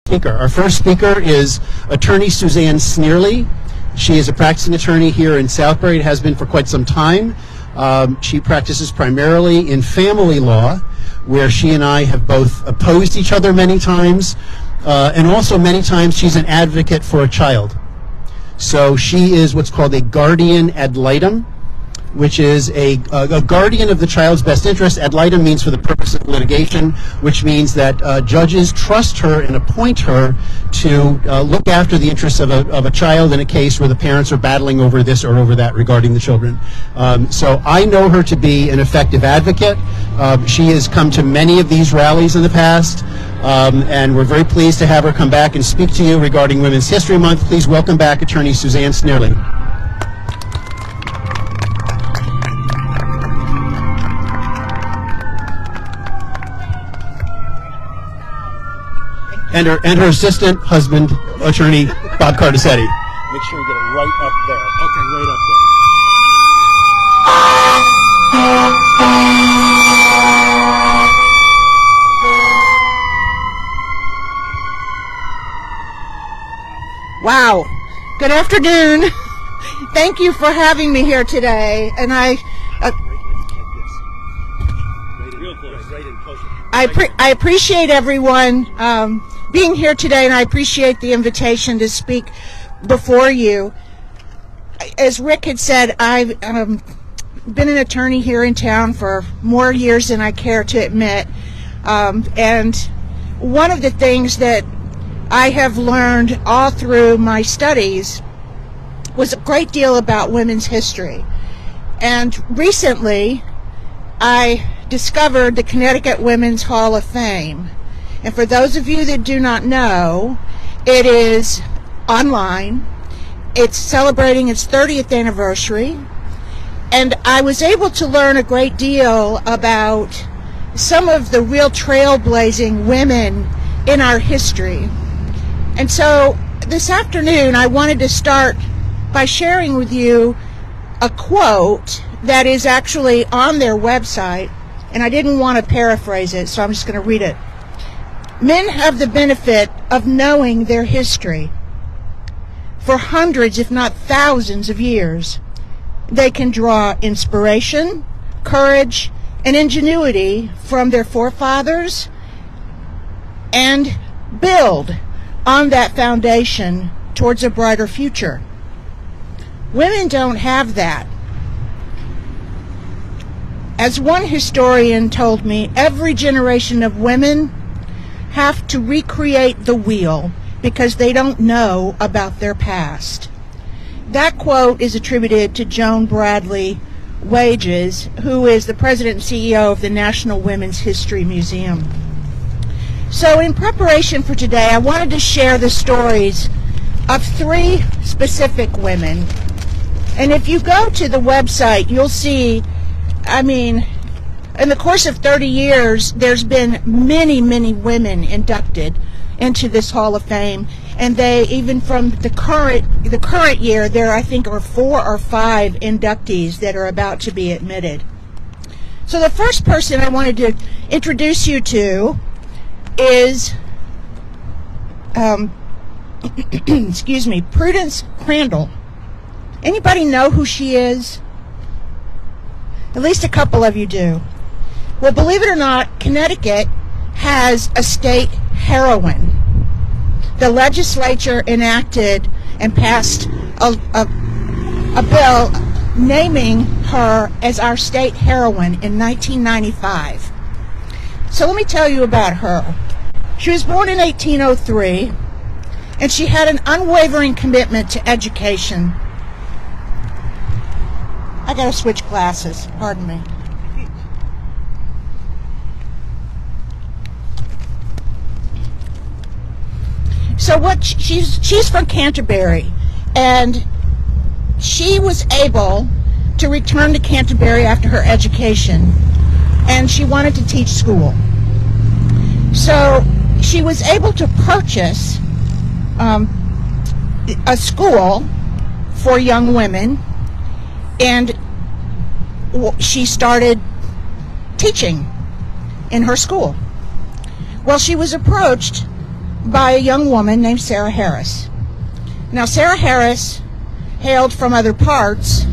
speaker. Our first speaker is Attorney Susan Snearly. She is a practicing attorney here in Southbury. It has been for quite some time. She practices primarily in family law, where she and I have both opposed each other many times, and also many times she's an advocate for a child. So she is what's called a guardian ad litem, which is a guardian of the child's best interest. Ad litem means for the purpose of litigation, which means that judges trust her and appoint her to look after the interests of a child in a case where the parents are battling over this or over that regarding the children. So I know her to be an effective advocate. She has come to many of these rallies in the past, and we're very pleased to have her come back and speak to you regarding Women's History Month. Please welcome back Attorney Susan Snearly. And her assistant husband, Attorney Bob Cardacetti. Make sure you get it right up there. Okay, right up there. Wow. Good afternoon. Thank you for having me here today. And I appreciate everyone being here today, and I appreciate the invitation to speak before you. As Rick had said, I've been an attorney here in town for more years than I care to admit, and one of the things that I have learned all through my studies was a great deal about women's history. And recently I discovered the Connecticut Women's Hall of Fame. And for those of you that do not know, it is online. It's celebrating its 30th anniversary. And I was able to learn a great deal about some of the real trailblazing women in our history. And so this afternoon I wanted to start by sharing with you a quote that is actually on their website, and I didn't want to paraphrase it, so I'm just going to read it. Men have the benefit of knowing their history for hundreds, if not thousands of years. They can draw inspiration, courage, and ingenuity from their forefathers and build on that foundation towards a brighter future. Women don't have that. As one historian told me, every generation of women have to recreate the wheel because they don't know about their past. That quote is attributed to Joan Bradley Wages, who is the president and CEO of the National Women's History Museum. So in preparation for today, I wanted to share the stories of three specific women. And if you go to the website, you'll see, in the course of 30 years, there's been many, many women inducted into this Hall of Fame. And they, even from the current year, there I think are 4 or 5 inductees that are about to be admitted. So the first person I wanted to introduce you to is, excuse me, Prudence Crandall. Anybody know who she is? At least a couple of you do. Well, believe it or not, Connecticut has a state heroine. The legislature enacted and passed a bill naming her as our state heroine in 1995. So let me tell you about her. She was born in 1803, and she had an unwavering commitment to education. I gotta switch glasses, pardon me. So she's from Canterbury, and she was able to return to Canterbury after her education, and she wanted to teach school. So she was able to purchase a school for young women, and she started teaching in her school. Well, she was approached by a young woman named Sarah Harris. Now, Sarah Harris hailed from other parts,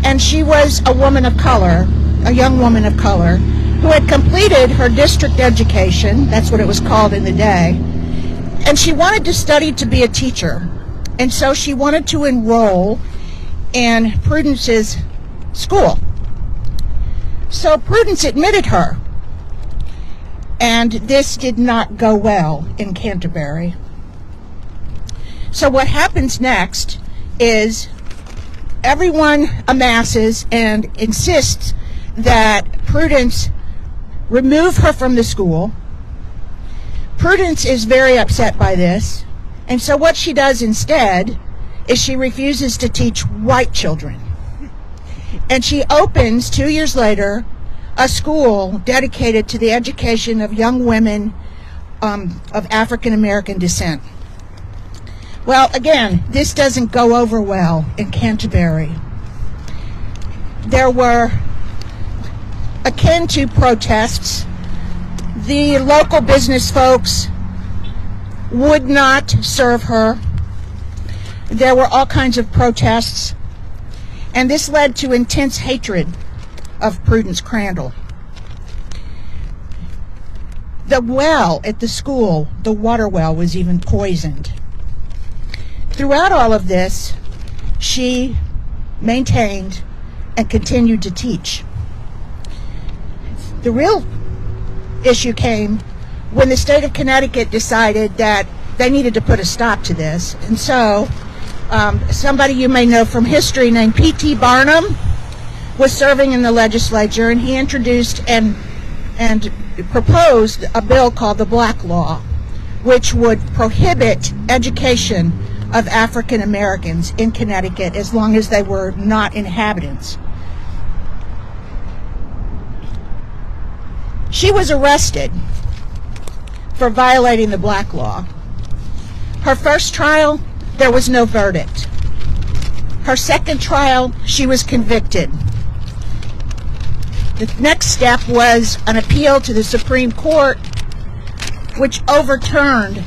and she was a woman of color, a young woman of color, who had completed her district education, that's what it was called in the day, and she wanted to study to be a teacher. And so she wanted to enroll in Prudence's school. So Prudence admitted her, and this did not go well in Canterbury. So what happens next is everyone amasses and insists that Prudence remove her from the school. Prudence is very upset by this, and so what she does instead is she refuses to teach white children. And she opens, 2 years later, a school dedicated to the education of young women of African American descent. Well, again, this doesn't go over well in Canterbury. There were akin to protests. The local business folks would not serve her. There were all kinds of protests, and this led to intense hatred of Prudence Crandall. The well at the school, the water well, was even poisoned. Throughout all of this, she maintained and continued to teach. The real issue came when the state of Connecticut decided that they needed to put a stop to this. And so somebody you may know from history named P.T. Barnum was serving in the legislature, and he introduced and proposed a bill called the Black Law, which would prohibit education of African Americans in Connecticut as long as they were not inhabitants. She was arrested for violating the Black Law. Her first trial, there was no verdict. Her second trial, she was convicted. The next step was an appeal to the Supreme Court, which overturned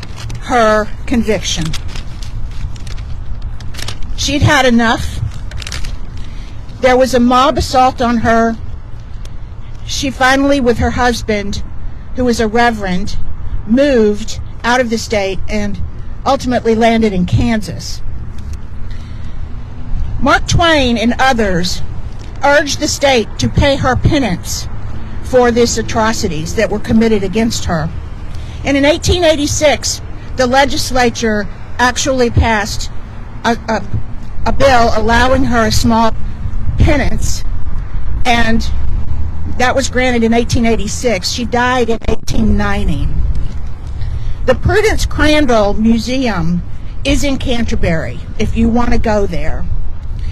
her conviction. She'd had enough. There was a mob assault on her. She finally, with her husband, who was a reverend, moved out of the state and ultimately landed in Kansas. Mark Twain and others urged the state to pay her penance for these atrocities that were committed against her. And in 1886, the legislature actually passed a bill allowing her a small penance, and that was granted in 1886. She died in 1890. The Prudence Crandall Museum is in Canterbury, if you want to go there.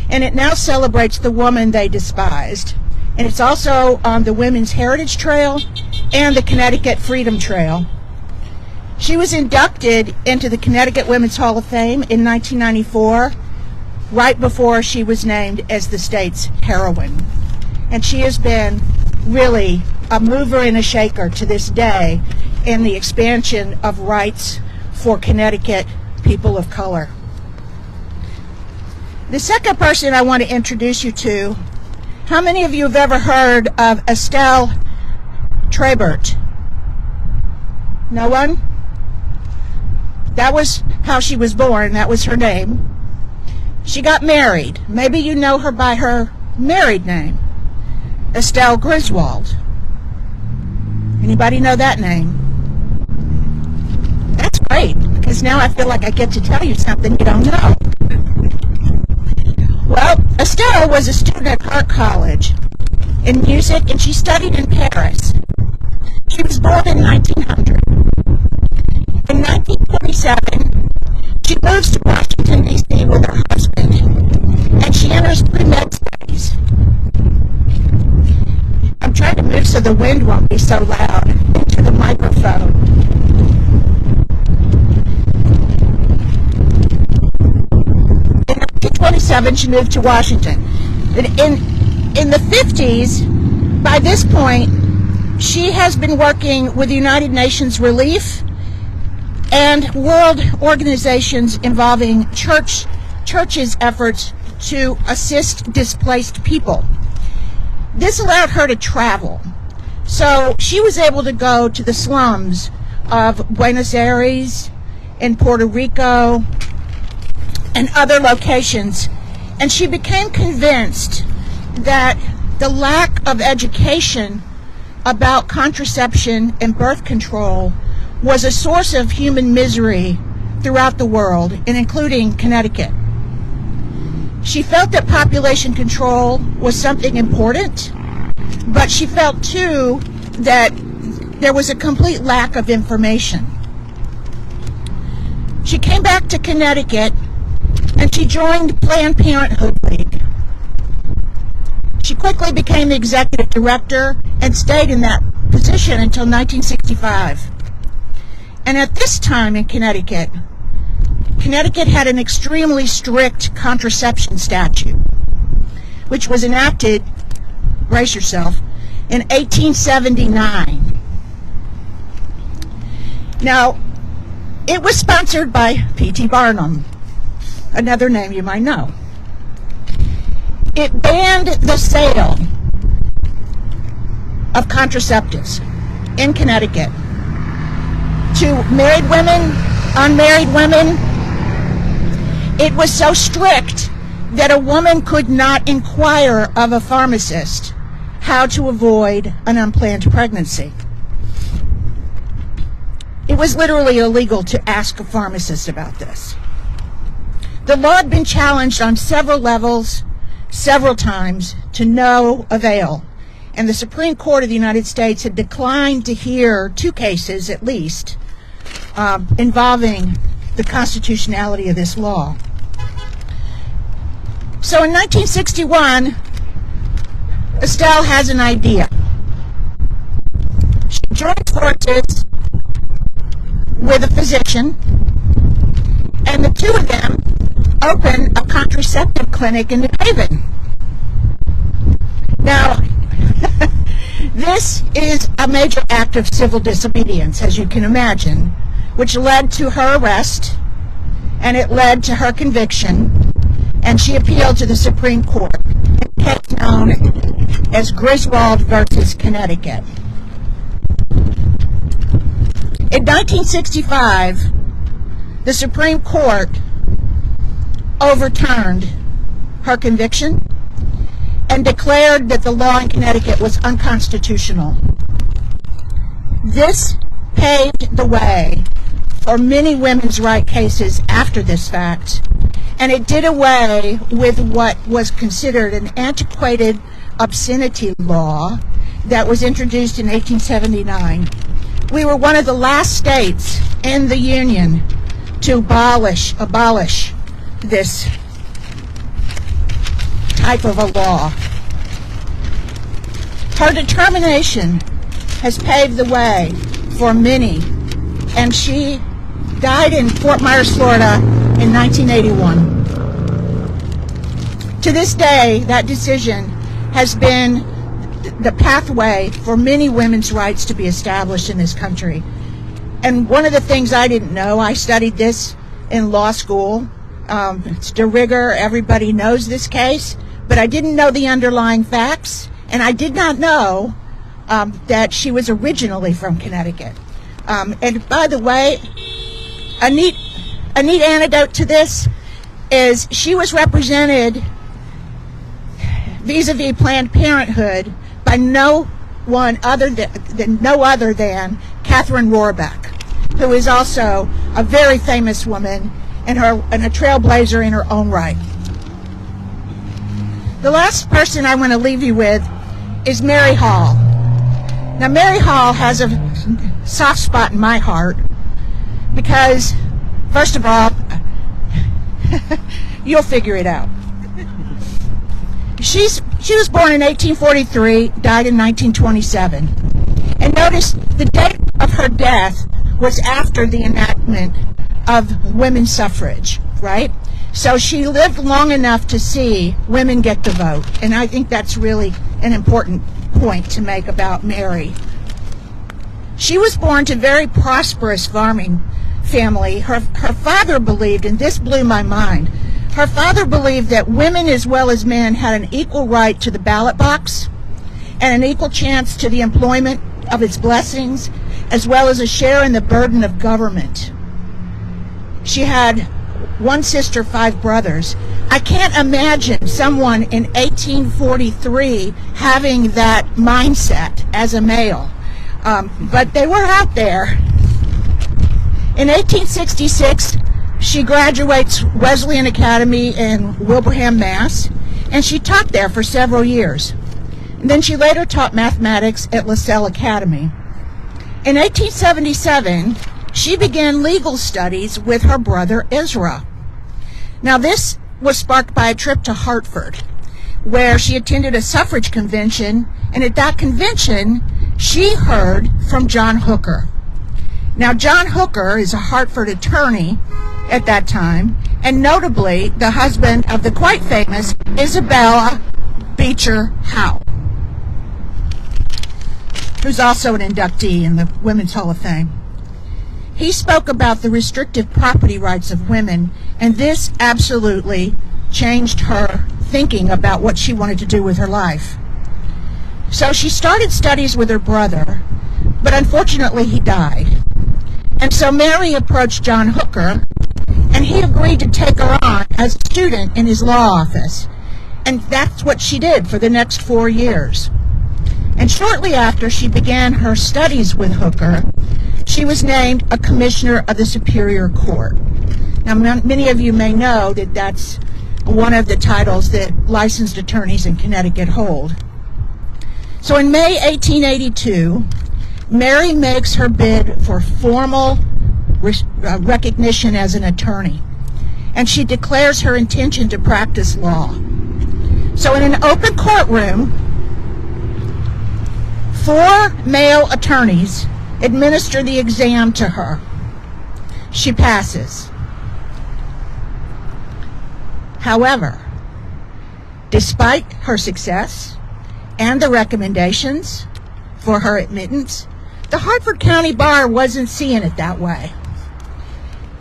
And it now celebrates the woman they despised. And it's also on the Women's Heritage Trail and the Connecticut Freedom Trail. She was inducted into the Connecticut Women's Hall of Fame in 1994, right before she was named as the state's heroine. And she has been really a mover and a shaker to this day in the expansion of rights for Connecticut people of color. The second person I want to introduce you to, how many of you have ever heard of Estelle Griswold? No one? That was how she was born. That was her name. She got married. Maybe you know her by her married name, Estelle Griswold. Anybody know that name? That's great, because now I feel like I get to tell you something you don't know. Well, Estelle was a student at art college in music, and she studied in Paris. She was born in 1900. In 1927, she moves to Washington, D.C. with her husband, and she enters pre-med studies. I'm trying to move so the wind won't be so loud into the microphone. In 1927, she moved to Washington. In the 50s, by this point, she has been working with the United Nations Relief and world organizations involving churches' efforts to assist displaced people. This allowed her to travel. So she was able to go to the slums of Buenos Aires and Puerto Rico and other locations, and she became convinced that the lack of education about contraception and birth control was a source of human misery throughout the world, and including Connecticut. She felt that population control was something important, but she felt too that there was a complete lack of information. She came back to Connecticut and she joined Planned Parenthood League. She quickly became the executive director and stayed in that position until 1965. And at this time in Connecticut had an extremely strict contraception statute, which was enacted, brace yourself, in 1879. Now, it was sponsored by P.T. Barnum, another name you might know. It banned the sale of contraceptives in Connecticut to married women, unmarried women. It was so strict that a woman could not inquire of a pharmacist how to avoid an unplanned pregnancy. It was literally illegal to ask a pharmacist about this. The law had been challenged on several levels, several times, to no avail. And the Supreme Court of the United States had declined to hear 2 cases, at least, involving the constitutionality of this law. So in 1961, Estelle has an idea. She joins forces with a physician, and the two of them open a contraceptive clinic in New Haven. Now, this is a major act of civil disobedience, as you can imagine, which led to her arrest, and it led to her conviction, and she appealed to the Supreme Court, a case known as Griswold versus Connecticut. In 1965, the Supreme Court overturned her conviction and declared that the law in Connecticut was unconstitutional. This paved the way for many women's rights cases after this fact, and it did away with what was considered an antiquated obscenity law that was introduced in 1879. We were one of the last states in the Union to abolish this type of a law. Her determination has paved the way for many, and she died in Fort Myers, Florida in 1981. To this day, that decision has been the pathway for many women's rights to be established in this country. And one of the things I didn't know, I studied this in law school. It's de rigueur, everybody knows this case, but I didn't know the underlying facts, and I did not know that she was originally from Connecticut. And by the way, a neat anecdote to this is she was represented vis-a-vis Planned Parenthood by no other than Catherine Rohrbeck, who is also a very famous woman and a trailblazer in her own right. The last person I want to leave you with is Mary Hall. Now, Mary Hall has a soft spot in my heart because, first of all, you'll figure it out. She was born in 1843, died in 1927. And notice the date of her death was after the enactment of women's suffrage, right? So she lived long enough to see women get the vote. And I think that's really an important point to make about Mary. She was born to very prosperous farming family, her father believed, and this blew my mind, her father believed that women as well as men had an equal right to the ballot box and an equal chance to the employment of its blessings, as well as a share in the burden of government. She had one sister, 5 brothers. I can't imagine someone in 1843 having that mindset as a male, but they were out there. In 1866, she graduates Wesleyan Academy in Wilbraham, Mass., and she taught there for several years. And then she later taught mathematics at LaSalle Academy. In 1877, she began legal studies with her brother Ezra. Now, this was sparked by a trip to Hartford, where she attended a suffrage convention, and at that convention, she heard from John Hooker. Now, John Hooker is a Hartford attorney at that time, and notably the husband of the quite famous Isabella Beecher Howe, who's also an inductee in the Women's Hall of Fame. He spoke about the restrictive property rights of women, and this absolutely changed her thinking about what she wanted to do with her life. So she started studies with her brother, but unfortunately he died. And so Mary approached John Hooker, and he agreed to take her on as a student in his law office. And that's what she did for the next 4 years. And shortly after she began her studies with Hooker, she was named a commissioner of the Superior Court. Now, many of you may know that that's one of the titles that licensed attorneys in Connecticut hold. So in May 1882, Mary makes her bid for formal recognition as an attorney, and she declares her intention to practice law. So in an open courtroom, 4 male attorneys administer the exam to her. She passes. However, despite her success and the recommendations for her admittance, the Hartford County Bar wasn't seeing it that way.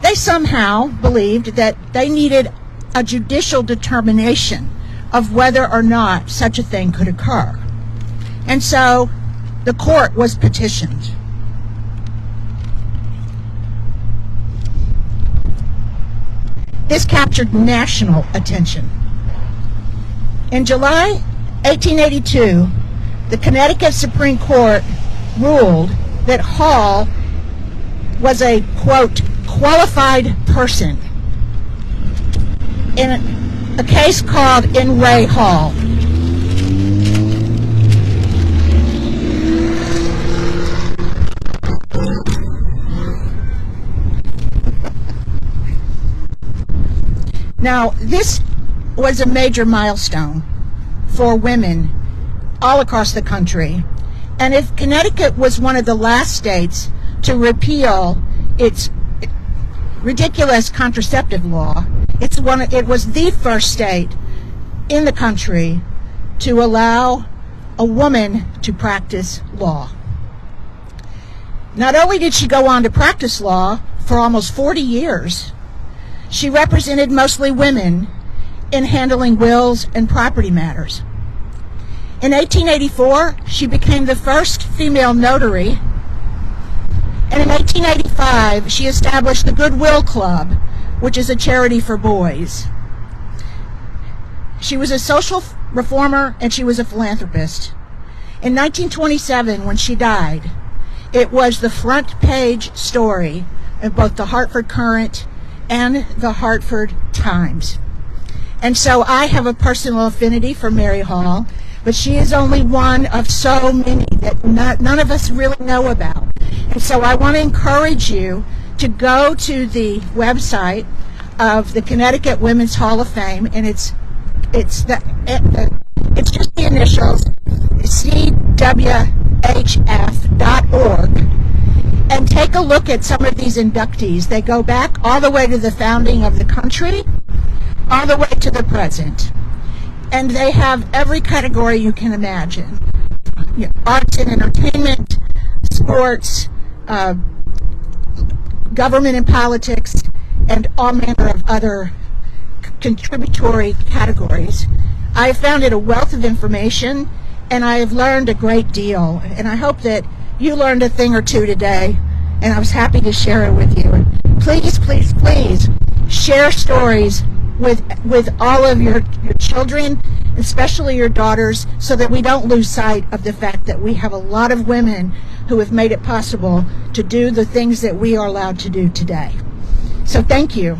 They somehow believed that they needed a judicial determination of whether or not such a thing could occur. And so the court was petitioned. This captured national attention. In July 1882, the Connecticut Supreme Court ruled that Hall was a, quote, qualified person in a case called In Re Hall. Now, this was a major milestone for women all across the country. And if Connecticut was one of the last states to repeal its ridiculous contraceptive law, it was the first state in the country to allow a woman to practice law. Not only did she go on to practice law for almost 40 years, she represented mostly women in handling wills and property matters. In 1884, she became the first female notary, and in 1885, she established the Goodwill Club, which is a charity for boys. She was a social reformer, and she was a philanthropist. In 1927, when she died, it was the front page story of both the Hartford Courant and the Hartford Times. And so I have a personal affinity for Mary Hall, but she is only one of so many that none of us really know about. And so I want to encourage you to go to the website of the Connecticut Women's Hall of Fame, and it's just the initials, cwhf.org, and take a look at some of these inductees. They go back all the way to the founding of the country, all the way to the present. And they have every category you can imagine. Arts and entertainment, sports, government and politics, and all manner of other contributory categories. I have found it a wealth of information, and I have learned a great deal. And I hope that you learned a thing or two today, and I was happy to share it with you. And please, please, please share stories with all of your children, especially your daughters, so that we don't lose sight of the fact that we have a lot of women who have made it possible to do the things that we are allowed to do today. So thank you.